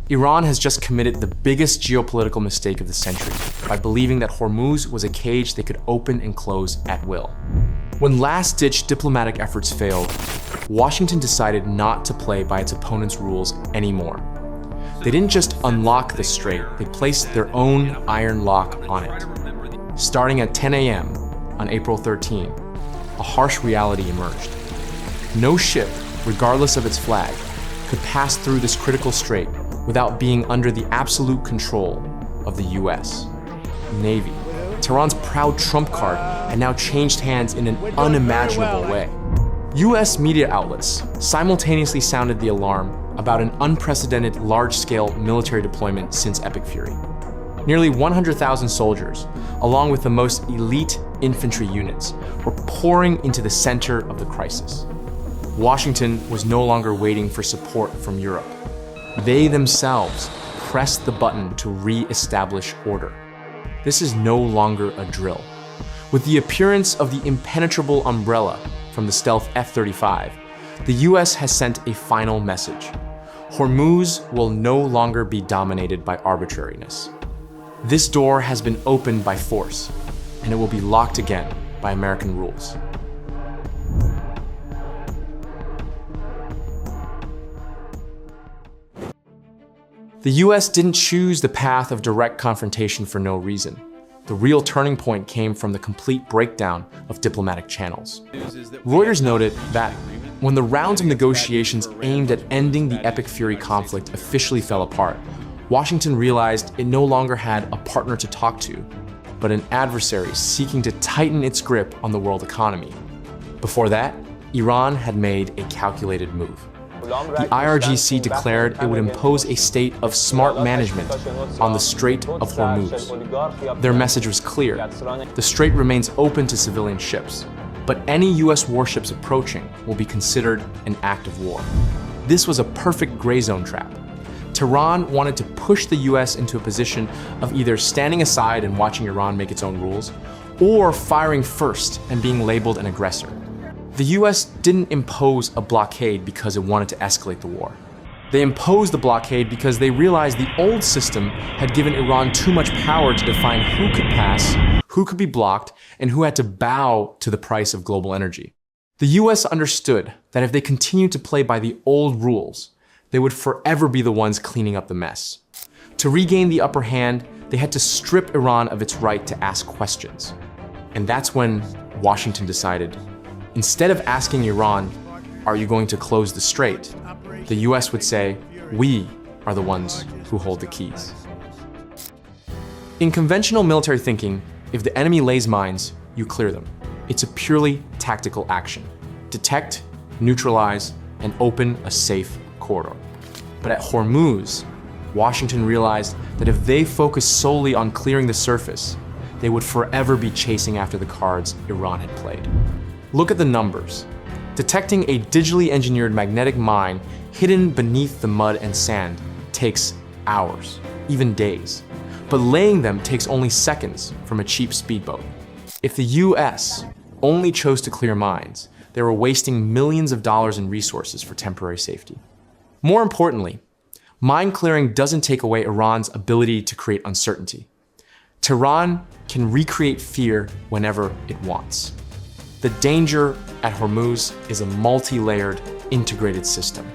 Iran has just committed the biggest geopolitical mistake of the century by believing that Hormuz was a cage they could open and close at will. When last-ditch diplomatic efforts failed, Washington decided not to play by its opponent's rules anymore. They didn't just unlock the strait, they placed their own iron lock on it. Starting at 10 a.m. on April 13, a harsh reality emerged. No ship, regardless of its flag, could pass through this critical strait without being under the absolute control of the US Navy. Tehran's proud trump card had now changed hands in an unimaginable way. US media outlets simultaneously sounded the alarm about an unprecedented large-scale military deployment since Epic Fury. Nearly 100,000 soldiers, along with the most elite infantry units, were pouring into the center of the crisis. Washington was no longer waiting for support from Europe. They themselves pressed the button to re-establish order. This is no longer a drill. With the appearance of the impenetrable umbrella from the stealth F-35, the US has sent a final message. Hormuz will no longer be dominated by arbitrariness. This door has been opened by force, and it will be locked again by American rules. The US didn't choose the path of direct confrontation for no reason. The real turning point came from the complete breakdown of diplomatic channels. Reuters noted that when the rounds of negotiations aimed at ending the Epic Fury conflict officially fell apart, Washington realized it no longer had a partner to talk to, but an adversary seeking to tighten its grip on the world economy. Before that, Iran had made a calculated move. The IRGC declared it would impose a state of smart management on the Strait of Hormuz. Their message was clear. The strait remains open to civilian ships, but any US warships approaching will be considered an act of war. This was a perfect gray zone trap. Tehran wanted to push the US into a position of either standing aside and watching Iran make its own rules, or firing first and being labeled an aggressor. The US didn't impose a blockade because it wanted to escalate the war. They imposed the blockade because they realized the old system had given Iran too much power to define who could pass, who could be blocked, and who had to bow to the price of global energy. The US understood that if they continued to play by the old rules, they would forever be the ones cleaning up the mess. To regain the upper hand, they had to strip Iran of its right to ask questions. And that's when Washington decided, instead of asking Iran, "Are you going to close the strait?" the US would say, "We are the ones who hold the keys." In conventional military thinking, if the enemy lays mines, you clear them. It's a purely tactical action. Detect, neutralize, and open a safe corridor. But at Hormuz, Washington realized that if they focused solely on clearing the surface, they would forever be chasing after the cards Iran had played. Look at the numbers. Detecting a digitally engineered magnetic mine hidden beneath the mud and sand takes hours, even days. But laying them takes only seconds from a cheap speedboat. If the US only chose to clear mines, they were wasting millions of dollars in resources for temporary safety. More importantly, mine clearing doesn't take away Iran's ability to create uncertainty. Tehran can recreate fear whenever it wants. The danger at Hormuz is a multi-layered, integrated system.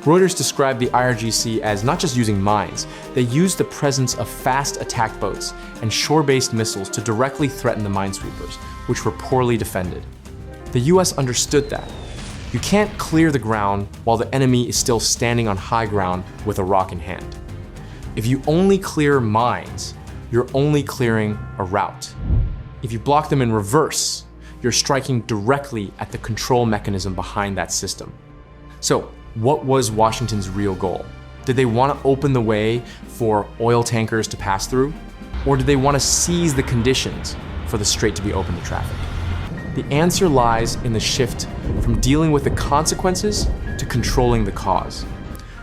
Reuters described the IRGC as not just using mines, they used the presence of fast attack boats and shore-based missiles to directly threaten the minesweepers, which were poorly defended. The US understood that. You can't clear the ground while the enemy is still standing on high ground with a rock in hand. If you only clear mines, you're only clearing a route. If you block them in reverse, you're striking directly at the control mechanism behind that system. So, what was Washington's real goal? Did they want to open the way for oil tankers to pass through? Or did they want to seize the conditions for the strait to be open to traffic? The answer lies in the shift from dealing with the consequences to controlling the cause.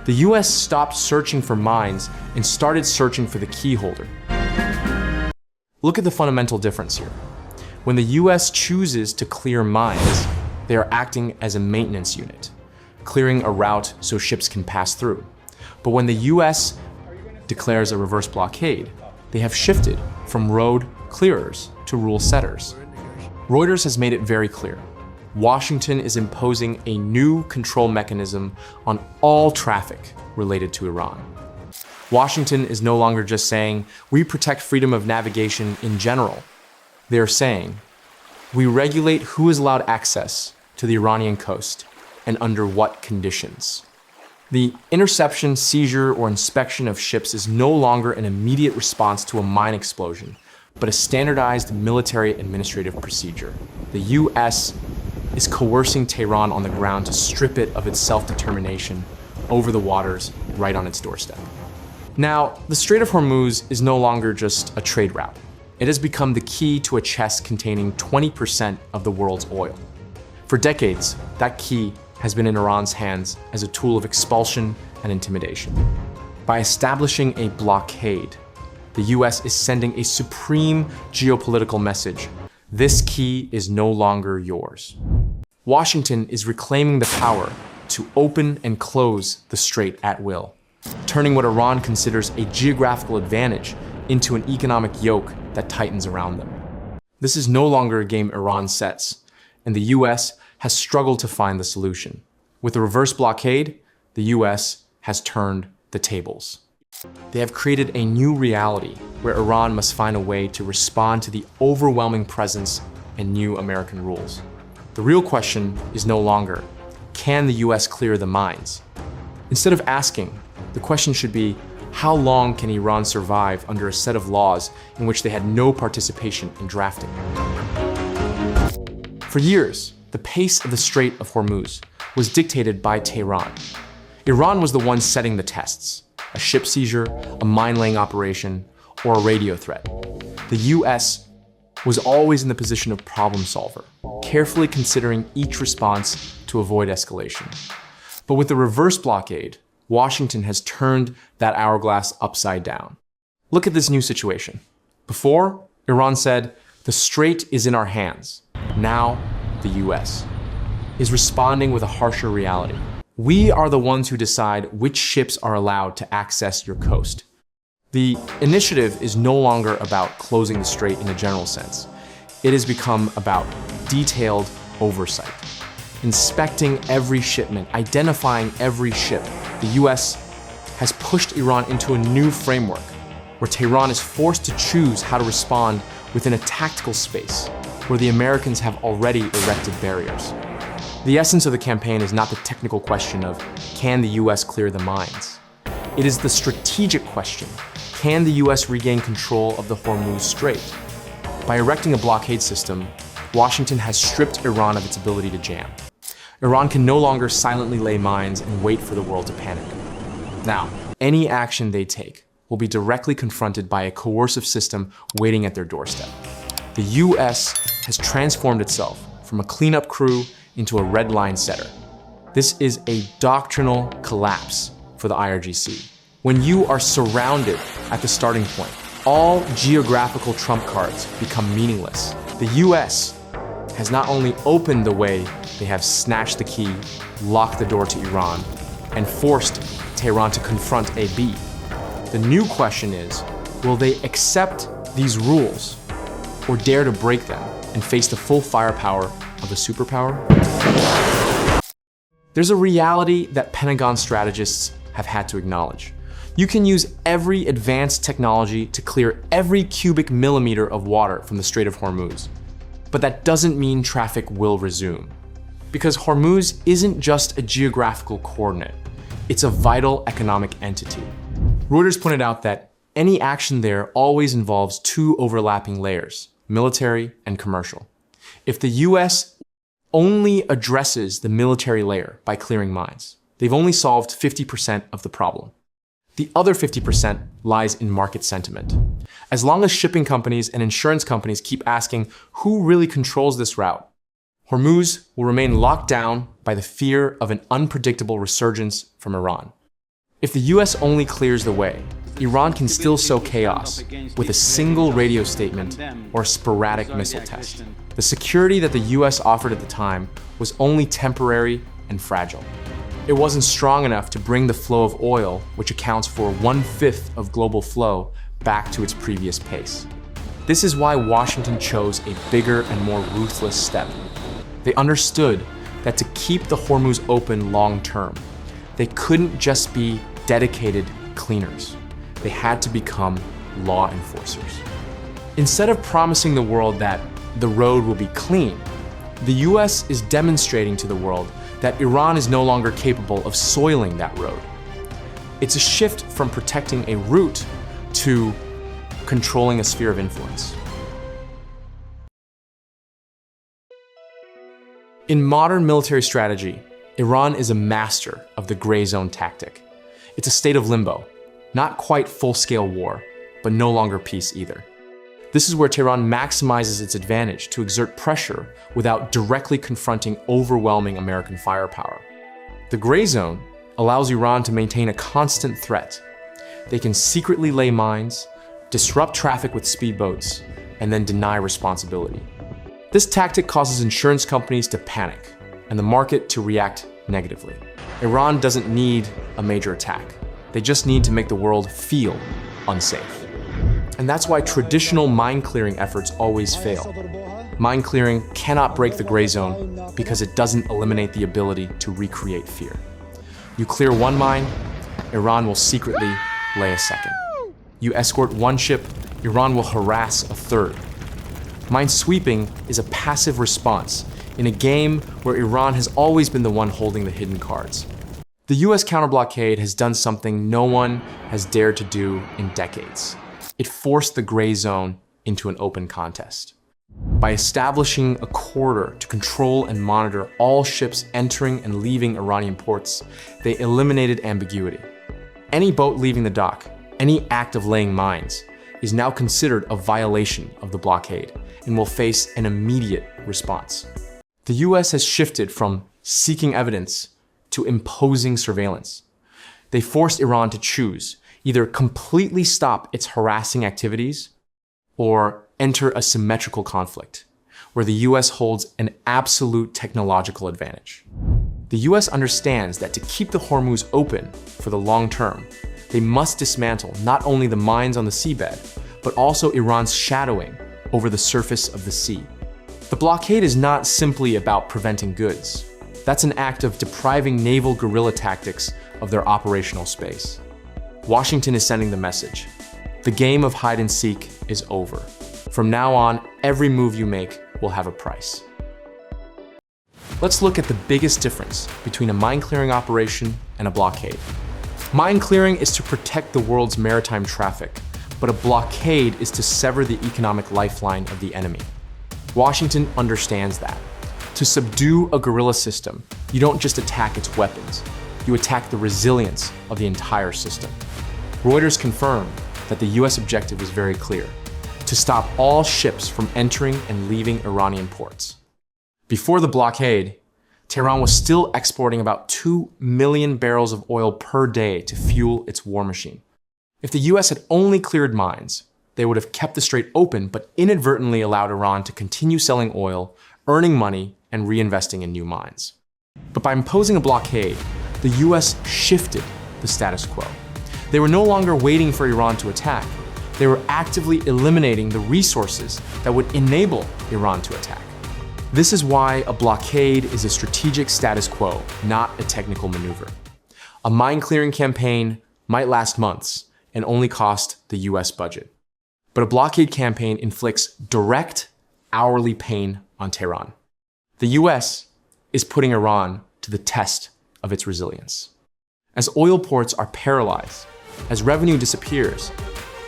The US stopped searching for mines and started searching for the key holder. Look at the fundamental difference here. When the US chooses to clear mines, they are acting as a maintenance unit, clearing a route so ships can pass through. But when the US declares a reverse blockade, they have shifted from road clearers to rule setters. Reuters has made it very clear. Washington is imposing a new control mechanism on all traffic related to Iran. Washington is no longer just saying, we protect freedom of navigation in general. They are saying, we regulate who is allowed access to the Iranian coast and under what conditions. The interception, seizure, or inspection of ships is no longer an immediate response to a mine explosion, but a standardized military administrative procedure. The US is coercing Tehran on the ground to strip it of its self-determination over the waters right on its doorstep. Now, the Strait of Hormuz is no longer just a trade route. It has become the key to a chest containing 20% of the world's oil. For decades, that key has been in Iran's hands as a tool of expulsion and intimidation. By establishing a blockade, the US is sending a supreme geopolitical message. This key is no longer yours. Washington is reclaiming the power to open and close the strait at will, turning what Iran considers a geographical advantage into an economic yoke that tightens around them. This is no longer a game Iran sets, and the US has struggled to find the solution. With the reverse blockade, the US has turned the tables. They have created a new reality where Iran must find a way to respond to the overwhelming presence and new American rules. The real question is no longer, can the US clear the mines? Instead of asking, the question should be, how long can Iran survive under a set of laws in which they had no participation in drafting? For years, the pace of the Strait of Hormuz was dictated by Tehran. Iran was the one setting the tests: a ship seizure, a mine-laying operation, or a radio threat. The US was always in the position of problem solver, carefully considering each response to avoid escalation. But with the reverse blockade, Washington has turned that hourglass upside down. Look at this new situation. Before, Iran said, the strait is in our hands. Now, the US is responding with a harsher reality. We are the ones who decide which ships are allowed to access your coast. The initiative is no longer about closing the strait in a general sense. It has become about detailed oversight, inspecting every shipment, identifying every ship. The US has pushed Iran into a new framework where Tehran is forced to choose how to respond within a tactical space where the Americans have already erected barriers. The essence of the campaign is not the technical question of, can the US clear the mines? It is the strategic question, can the US regain control of the Hormuz Strait? By erecting a blockade system, Washington has stripped Iran of its ability to jam. Iran can no longer silently lay mines and wait for the world to panic. Now, any action they take will be directly confronted by a coercive system waiting at their doorstep. The US has transformed itself from a cleanup crew into a red line setter. This is a doctrinal collapse for the IRGC. When you are surrounded at the starting point, all geographical trump cards become meaningless. The US has not only opened the way, they have snatched the key, locked the door to Iran, and forced Tehran to confront AB. The new question is, will they accept these rules or dare to break them and face the full firepower of a superpower? There's a reality that Pentagon strategists have had to acknowledge. You can use every advanced technology to clear every cubic millimeter of water from the Strait of Hormuz. But that doesn't mean traffic will resume. Because Hormuz isn't just a geographical coordinate, it's a vital economic entity. Reuters pointed out that any action there always involves two overlapping layers, military and commercial. If the US only addresses the military layer by clearing mines, they've only solved 50% of the problem. The other 50% lies in market sentiment. As long as shipping companies and insurance companies keep asking who really controls this route, Hormuz will remain locked down by the fear of an unpredictable resurgence from Iran. If the US only clears the way, Iran can still sow chaos with a single radio statement or a sporadic missile test. The security that the US offered at the time was only temporary and fragile. it wasn't strong enough to bring the flow of oil, which accounts for 1/5 of global flow, back to its previous pace. This is why Washington chose a bigger and more ruthless step. They understood that to keep the Hormuz open long term, they couldn't just be dedicated cleaners. They had to become law enforcers. Instead of promising the world that the road will be clean, the US is demonstrating to the world that Iran is no longer capable of soiling that road. It's a shift from protecting a route to controlling a sphere of influence. In modern military strategy, Iran is a master of the gray zone tactic. It's a state of limbo, not quite full-scale war, but no longer peace either. This is where Tehran maximizes its advantage to exert pressure without directly confronting overwhelming American firepower. The gray zone allows Iran to maintain a constant threat. They can secretly lay mines, disrupt traffic with speedboats, and then deny responsibility. This tactic causes insurance companies to panic and the market to react negatively. Iran doesn't need a major attack. They just need to make the world feel unsafe. And that's why traditional mine clearing efforts always fail. Mine clearing cannot break the gray zone because it doesn't eliminate the ability to recreate fear. You clear one mine, Iran will secretly lay a second. You escort one ship, Iran will harass a third. Mine sweeping is a passive response in a game where Iran has always been the one holding the hidden cards. The US counterblockade has done something no one has dared to do in decades. It forced the gray zone into an open contest. By establishing a corridor to control and monitor all ships entering and leaving Iranian ports, they eliminated ambiguity. Any boat leaving the dock, any act of laying mines, is now considered a violation of the blockade and will face an immediate response. The US has shifted from seeking evidence to imposing surveillance. They forced Iran to choose, either completely stop its harassing activities or enter a symmetrical conflict, where the US holds an absolute technological advantage. The US understands that to keep the Hormuz open for the long term, they must dismantle not only the mines on the seabed, but also Iran's shadowing over the surface of the sea. The blockade is not simply about preventing goods. That's an act of depriving naval guerrilla tactics of their operational space. Washington is sending the message. The game of hide and seek is over. From now on, every move you make will have a price. Let's look at the biggest difference between a mine clearing operation and a blockade. Mine clearing is to protect the world's maritime traffic, but a blockade is to sever the economic lifeline of the enemy. Washington understands that. To subdue a guerrilla system, you don't just attack its weapons, you attack the resilience of the entire system. Reuters confirmed that the US objective was very clear: to stop all ships from entering and leaving Iranian ports. Before the blockade, Tehran was still exporting about 2 million barrels of oil per day to fuel its war machine. If the US had only cleared mines, they would have kept the strait open but inadvertently allowed Iran to continue selling oil, earning money, and reinvesting in new mines. But by imposing a blockade, the US shifted the status quo. They were no longer waiting for Iran to attack. They were actively eliminating the resources that would enable Iran to attack. This is why a blockade is a strategic status quo, not a technical maneuver. A mine-clearing campaign might last months and only cost the US budget. But a blockade campaign inflicts direct, hourly pain on Tehran. The US is putting Iran to the test of its resilience. As oil ports are paralyzed, as revenue disappears,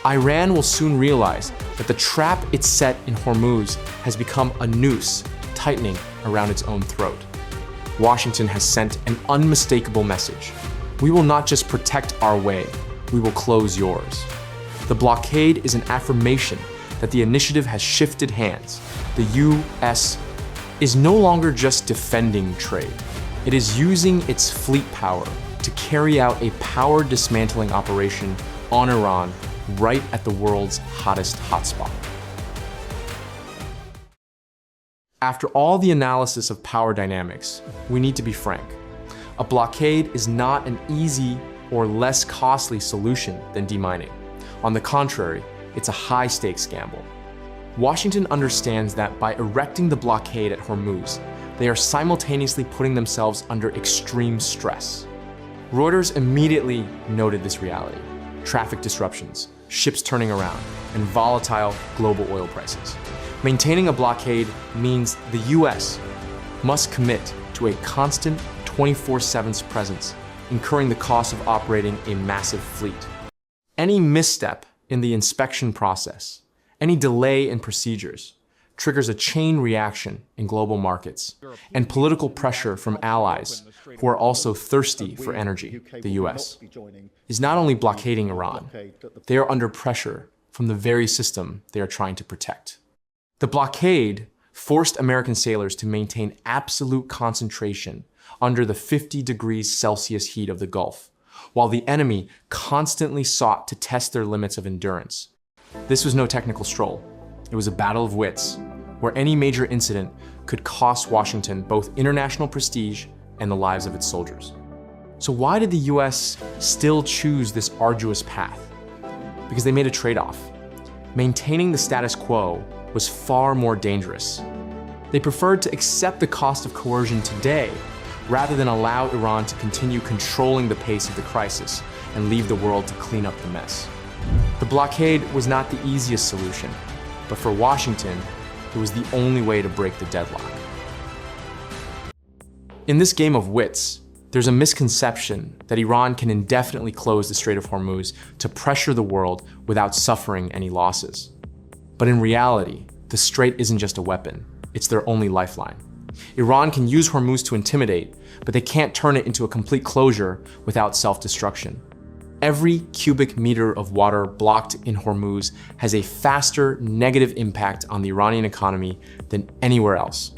Iran will soon realize that the trap it set in Hormuz has become a noose tightening around its own throat. Washington has sent an unmistakable message. We will not just protect our way, we will close yours. The blockade is an affirmation that the initiative has shifted hands. The US is no longer just defending trade. It is using its fleet power to carry out a power dismantling operation on Iran right at the world's hottest hotspot. After all the analysis of power dynamics, we need to be frank. A blockade is not an easy or less costly solution than demining. On the contrary, it's a high-stakes gamble. Washington understands that by erecting the blockade at Hormuz, they are simultaneously putting themselves under extreme stress. Reuters immediately noted this reality: traffic disruptions, ships turning around, and volatile global oil prices. Maintaining a blockade means the US must commit to a constant 24/7 presence, incurring the cost of operating a massive fleet. Any misstep in the inspection process, any delay in procedures, triggers a chain reaction in global markets and political pressure from allies who are also thirsty for energy. The US is not only blockading Iran, they are under pressure from the very system they are trying to protect. The blockade forced American sailors to maintain absolute concentration under the 50 degrees Celsius heat of the Gulf, while the enemy constantly sought to test their limits of endurance. This was no technical stroll. It was a battle of wits, where any major incident could cost Washington both international prestige and the lives of its soldiers. So why did the US still choose this arduous path? Because they made a trade-off. Maintaining the status quo was far more dangerous. They preferred to accept the cost of coercion today rather than allow Iran to continue controlling the pace of the crisis and leave the world to clean up the mess. The blockade was not the easiest solution, but for Washington, it was the only way to break the deadlock. In this game of wits, there's a misconception that Iran can indefinitely close the Strait of Hormuz to pressure the world without suffering any losses. But in reality, the strait isn't just a weapon, it's their only lifeline. Iran can use Hormuz to intimidate, but they can't turn it into a complete closure without self-destruction. Every cubic meter of water blocked in Hormuz has a faster negative impact on the Iranian economy than anywhere else.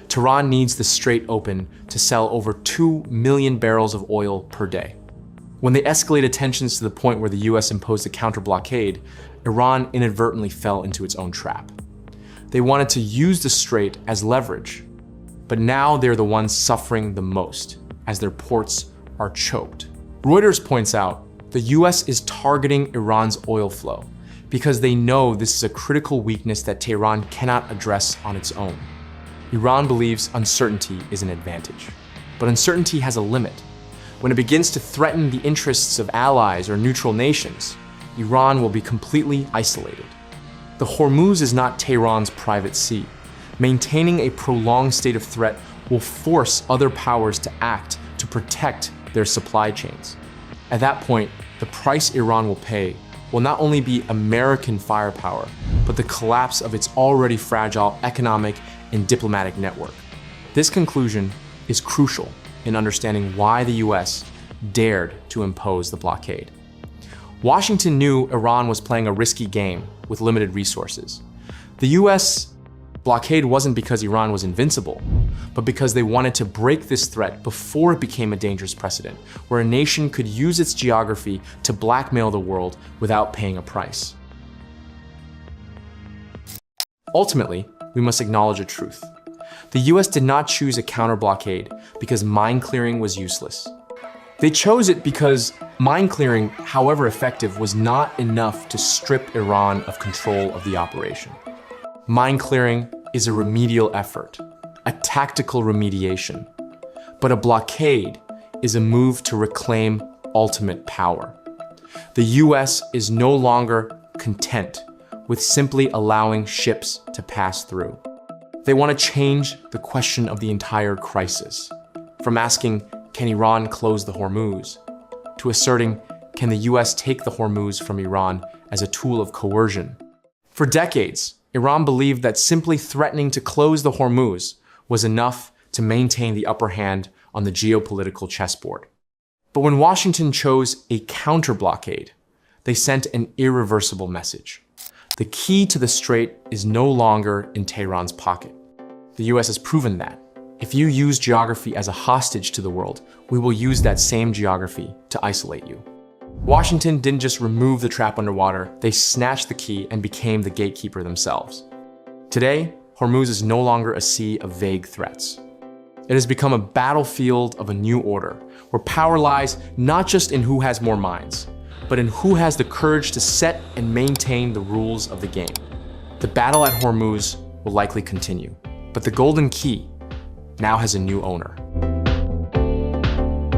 Tehran needs the strait open to sell over 2 million barrels of oil per day. When they escalated tensions to the point where the US imposed a counter-blockade, Iran inadvertently fell into its own trap. They wanted to use the strait as leverage, but now they're the ones suffering the most as their ports are choked. Reuters points out the US is targeting Iran's oil flow because they know this is a critical weakness that Tehran cannot address on its own. Iran believes uncertainty is an advantage, but uncertainty has a limit. When it begins to threaten the interests of allies or neutral nations, Iran will be completely isolated. The Hormuz is not Tehran's private sea. Maintaining a prolonged state of threat will force other powers to act to protect their supply chains. At that point, the price Iran will pay will not only be American firepower, but the collapse of its already fragile economic and diplomatic network. This conclusion is crucial in understanding why the US dared to impose the blockade. Washington knew Iran was playing a risky game with limited resources. The US blockade wasn't because Iran was invincible, but because they wanted to break this threat before it became a dangerous precedent, where a nation could use its geography to blackmail the world without paying a price. Ultimately, we must acknowledge a truth. The US did not choose a counter-blockade because mine clearing was useless. They chose it because mine clearing, however effective, was not enough to strip Iran of control of the operation. Mine clearing is a remedial effort, a tactical remediation. But a blockade is a move to reclaim ultimate power. The US is no longer content with simply allowing ships to pass through. They want to change the question of the entire crisis, from asking, can Iran close the Hormuz, to asserting, can the US take the Hormuz from Iran as a tool of coercion? For decades, Iran believed that simply threatening to close the Hormuz was enough to maintain the upper hand on the geopolitical chessboard. But when Washington chose a counter-blockade, they sent an irreversible message. The key to the strait is no longer in Tehran's pocket. The US has proven that. If you use geography as a hostage to the world, we will use that same geography to isolate you. Washington didn't just remove the trap underwater, they snatched the key and became the gatekeeper themselves. Today, Hormuz is no longer a sea of vague threats. It has become a battlefield of a new order, where power lies not just in who has more minds, but in who has the courage to set and maintain the rules of the game. The battle at Hormuz will likely continue, but the Golden Key now has a new owner.